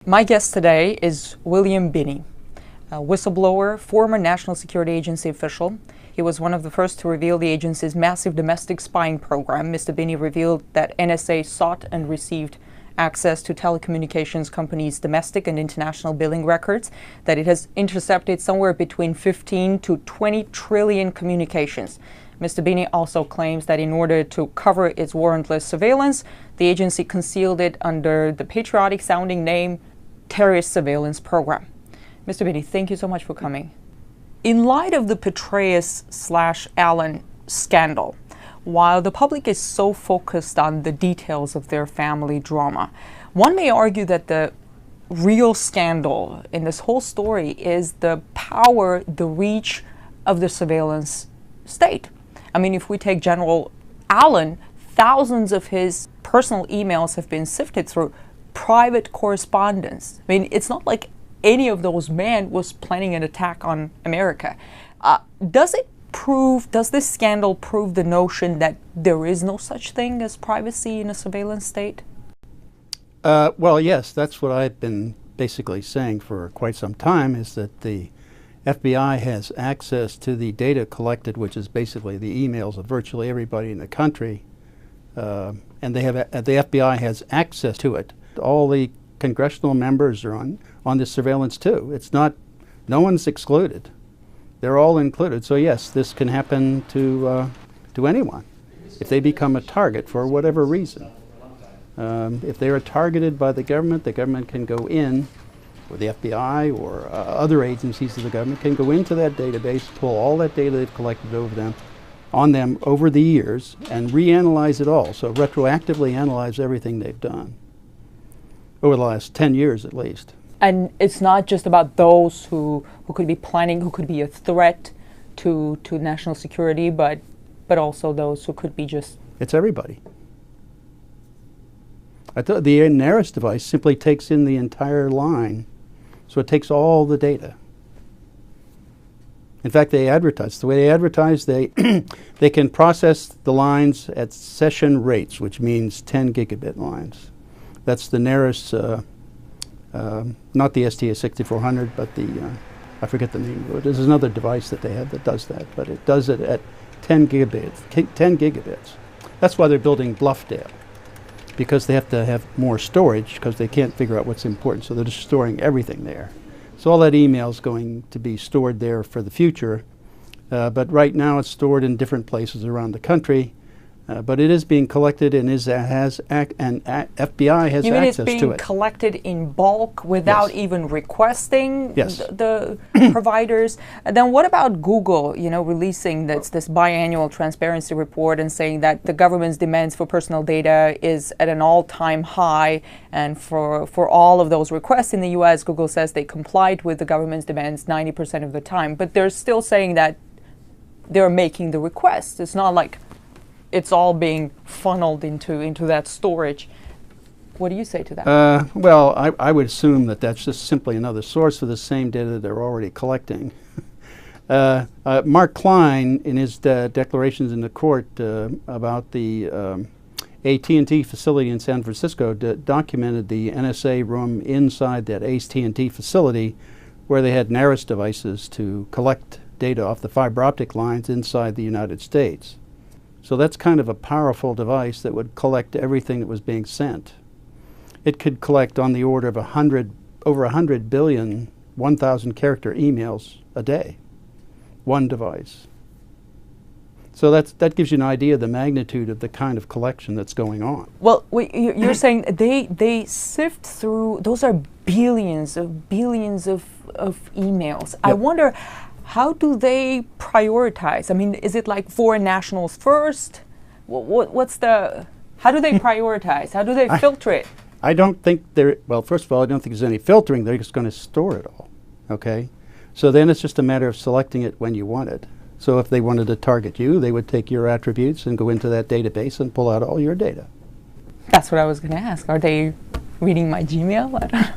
My guest today is William Binney, a whistleblower, former National Security Agency official. He was one of the first to reveal the agency's massive domestic spying program. Mr. Binney revealed that NSA sought and received access to telecommunications companies' domestic and international billing records, that it has intercepted somewhere between 15 to 20 trillion communications. Mr. Binney also claims that in order to cover its warrantless surveillance, the agency concealed it under the patriotic-sounding name Terrorist Surveillance Program. Mr. Binney, thank you so much for coming. In light of the Petraeus/Allen scandal, while the public is so focused on the details of their family drama, one may argue that the real scandal in this whole story is the power, the reach of the surveillance state. I mean, if we take General Allen, thousands of his personal emails have been sifted through private correspondence. I mean, it's not like any of those men was planning an attack on America. Does this scandal prove the notion that there is no such thing as privacy in a surveillance state? Well, yes, that's what I've been basically saying for quite some time, is that the FBI has access to the data collected, which is basically the emails of virtually everybody in the country, and the FBI has access to it. All the congressional members are on this surveillance too. It's not, no one's excluded. They're all included. So yes, this can happen to anyone if they become a target for whatever reason. If they are targeted by the government can go in, or the FBI or other agencies of the government can go into that database, pull all that data they've collected on them over the years and reanalyze it all. So retroactively analyze everything they've done over the last 10 years at least. And it's not just about those who could be planning, who could be a threat to national security, but also those who could be just... It's everybody. The Ex-Nsa device simply takes in the entire line. So it takes all the data. In fact, they advertise. The way they advertise, they can process the lines at session rates, which means 10 gigabit lines. That's the Ex-Nsa, not the STA6400, but I forget the name of it. There's another device that they have that does that, but it does it at 10 gigabits. 10 gigabits. That's why they're building Bluffdale, because they have to have more storage because they can't figure out what's important. So they're just storing everything there. So all that email is going to be stored there for the future. But right now it's stored in different places around the country. But it is being collected and FBI has access to it. You mean it's being collected in bulk without even requesting the providers? And then what about Google, releasing this biannual transparency report and saying that the government's demands for personal data is at an all-time high, and for all of those requests in the U.S., Google says they complied with the government's demands 90% of the time. But they're still saying that they're making the requests. It's not like it's all being funneled into that storage. What do you say to that? Well, I would assume that that's just simply another source of the same data that they're already collecting. Mark Klein, in his declarations in the court about the AT&T facility in San Francisco, documented the NSA room inside that AT&T facility where they had Ex-Nsa devices to collect data off the fiber optic lines inside the United States. So that's kind of a powerful device that would collect everything that was being sent. It could collect on the order of over 100 billion 1,000 character emails a day, one device. So that gives you an idea of the magnitude of the kind of collection that's going on. Well, you're saying they sift through, those are billions of emails. Yep. I wonder, how do they prioritize? I mean, is it like foreign nationals first? How do they prioritize? How do they filter it? I don't think well, first of all, I don't think there's any filtering. They're just going to store it all, okay? So then it's just a matter of selecting it when you want it. So if they wanted to target you, they would take your attributes and go into that database and pull out all your data. That's what I was going to ask. Are they reading my Gmail? I don't know.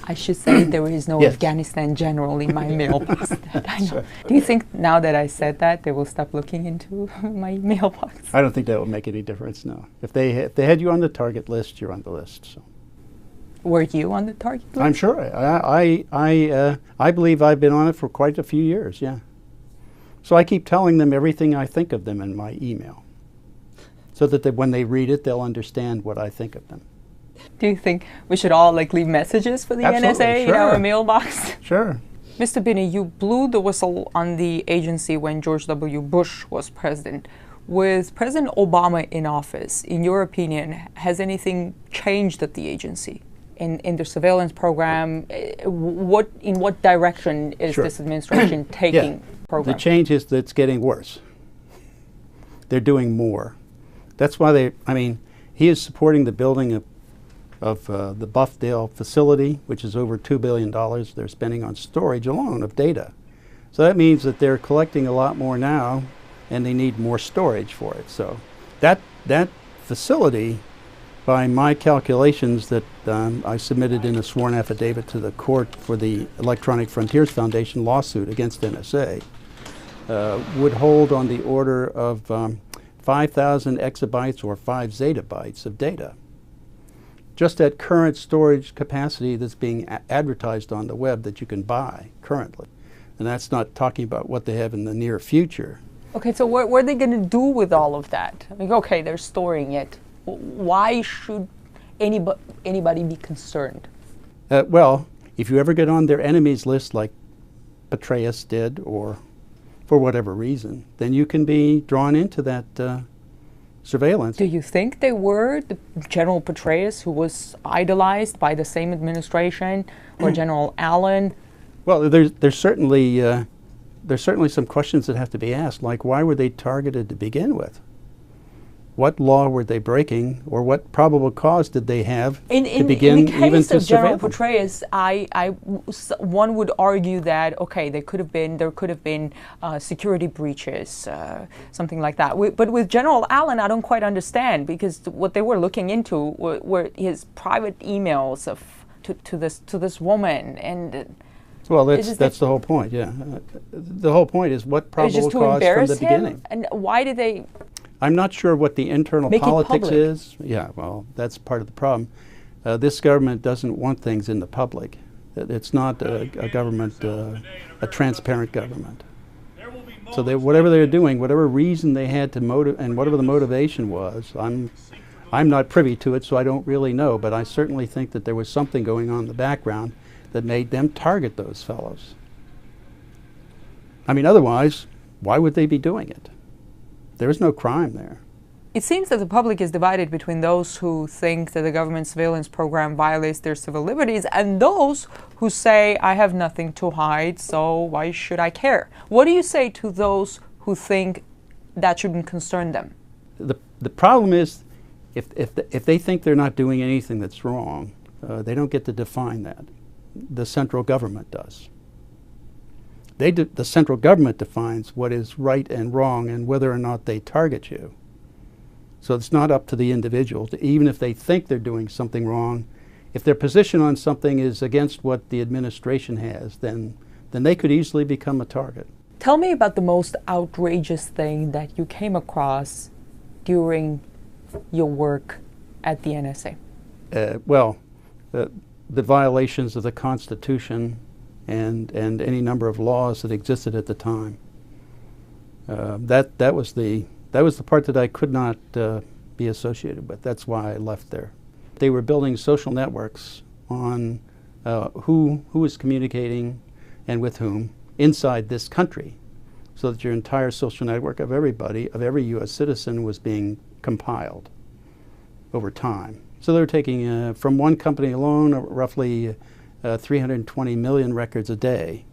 I should say there is no Afghanistan general in my mailbox. I know. Do you think now that I said that, they will stop looking into my mailbox? I don't think that will make any difference, no. If they had you on the target list, you're on the list. So. Were you on the target list? I'm sure. I believe I've been on it for quite a few years, yeah. So I keep telling them everything I think of them in my email, so that when they read it, they'll understand what I think of them. Do you think we should all like leave messages for the Absolutely, NSA sure. in our mailbox? Sure. Mr. Binney, you blew the whistle on the agency when George W. Bush was president. With President Obama in office, in your opinion, has anything changed at the agency? In the surveillance program, in what direction is Sure. this administration taking Yeah. program? The change is that it's getting worse. They're doing more. That's why he is supporting the building of the Buffdale facility, which is over $2 billion they're spending on storage alone of data. So that means that they're collecting a lot more now, and they need more storage for it. So that facility, by my calculations that I submitted in a sworn affidavit to the court for the Electronic Frontiers Foundation lawsuit against NSA, would hold on the order of 5,000 exabytes or 5 zettabytes of data. Just at current storage capacity that's being advertised on the web that you can buy currently. And that's not talking about what they have in the near future. Okay, so what are they going to do with all of that? I mean, okay, they're storing it. Why should anybody be concerned? Well, if you ever get on their enemies list like Patriot did, or for whatever reason, then you can be drawn into that surveillance. Do you think they were the General Petraeus, who was idolized by the same administration, or General Allen? Well, there's certainly some questions that have to be asked, like why were they targeted to begin with? What law were they breaking, or what probable cause did they have to begin in the even case to of General surveil Petraeus, one would argue that okay, there could have been security breaches, something like that. But with General Allen, I don't quite understand, because what they were looking into were his private emails to this woman, and well, that's the whole point. Yeah, the whole point is what probable cause from the beginning. And why did they? I'm not sure what the internal Make it politics public. is. Yeah, well, that's part of the problem. This government doesn't want things in the public. It's not a government, a transparent government. So whatever they're doing, whatever reason they had to motive, and whatever the motivation was, I'm not privy to it, so I don't really know. But I certainly think that there was something going on in the background that made them target those fellows. I mean, otherwise, why would they be doing it? There is no crime there. It seems that the public is divided between those who think that the government surveillance program violates their civil liberties and those who say, I have nothing to hide, so why should I care? What do you say to those who think that shouldn't concern them? The problem is, if they think they're not doing anything that's wrong, they don't get to define that. The central government does. The central government defines what is right and wrong and whether or not they target you. So it's not up to the individual, even if they think they're doing something wrong. If their position on something is against what the administration has, then they could easily become a target. Tell me about the most outrageous thing that you came across during your work at the NSA. Well, the violations of the Constitution and any number of laws that existed at the time. That was the part that I could not be associated with. That's why I left there. They were building social networks on who is communicating and with whom inside this country, so that your entire social network of everybody, of every U.S. citizen, was being compiled over time. So they were taking from one company alone roughly 320 million records a day.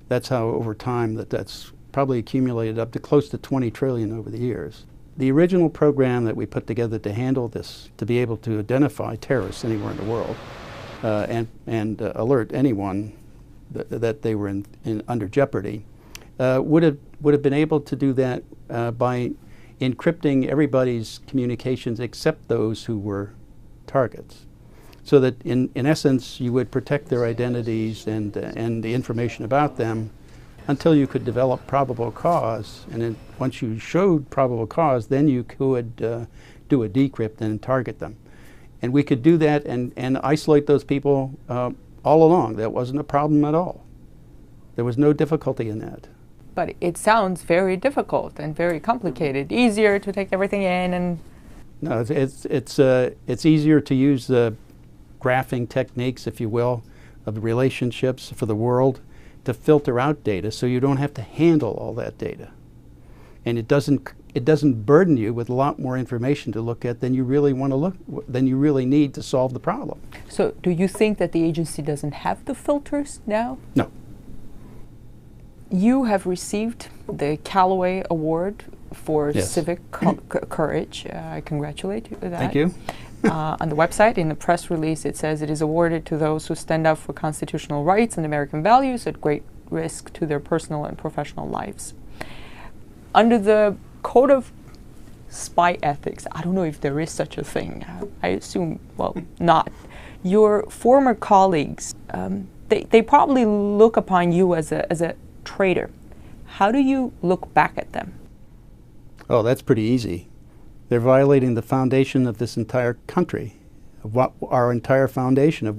That's how over time that's probably accumulated up to close to 20 trillion over the years. The original program that we put together to handle this, to be able to identify terrorists anywhere in the world and alert anyone that they were under jeopardy, would have been able to do that by encrypting everybody's communications except those who were targets. So that in essence you would protect their identities and the information about them until you could develop probable cause, and then once you showed probable cause, then you could do a decrypt and target them. And we could do that and isolate those people all along. That wasn't a problem at all. There was no difficulty in that. But it sounds very difficult and very complicated. Easier to take everything in and... No, it's easier to use the graphing techniques, if you will, of the relationships for the world to filter out data so you don't have to handle all that data. And it doesn't burden you with a lot more information to look at than you really need to solve the problem. So do you think that the agency doesn't have the filters now? No. You have received the Callaway Award for civic courage. I congratulate you for that. Thank you. On the website, in the press release, it says it is awarded to those who stand up for constitutional rights and American values at great risk to their personal and professional lives. Under the Code of Spy Ethics, I don't know if there is such a thing. I assume, well, not. Your former colleagues, they probably look upon you as a traitor. How do you look back at them? Oh, that's pretty easy. They're violating the foundation of this entire country, our entire foundation of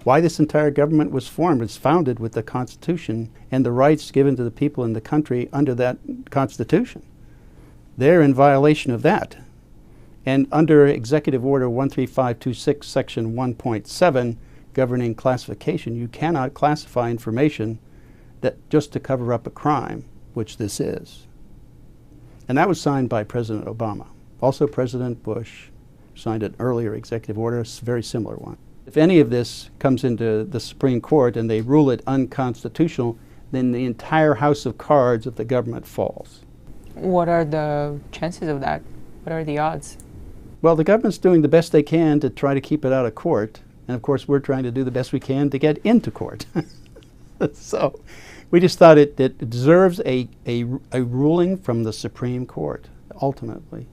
why this entire government was formed. It's founded with the Constitution and the rights given to the people in the country under that Constitution. They're in violation of that. And under Executive Order 13526, Section 1.7, governing classification, you cannot classify information that just to cover up a crime, which this is. And that was signed by President Obama. Also President Bush signed an earlier executive order, a very similar one. If any of this comes into the Supreme Court and they rule it unconstitutional, then the entire house of cards of the government falls. What are the chances of that? What are the odds? Well, the government's doing the best they can to try to keep it out of court. And of course, we're trying to do the best we can to get into court. So we just thought it deserves a ruling from the Supreme Court, ultimately.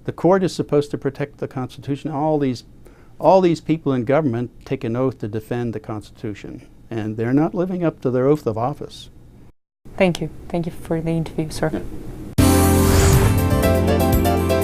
The court is supposed to protect the Constitution. All these people in government take an oath to defend the Constitution, and they're not living up to their oath of office. Thank you. Thank you for the interview, sir. Yeah.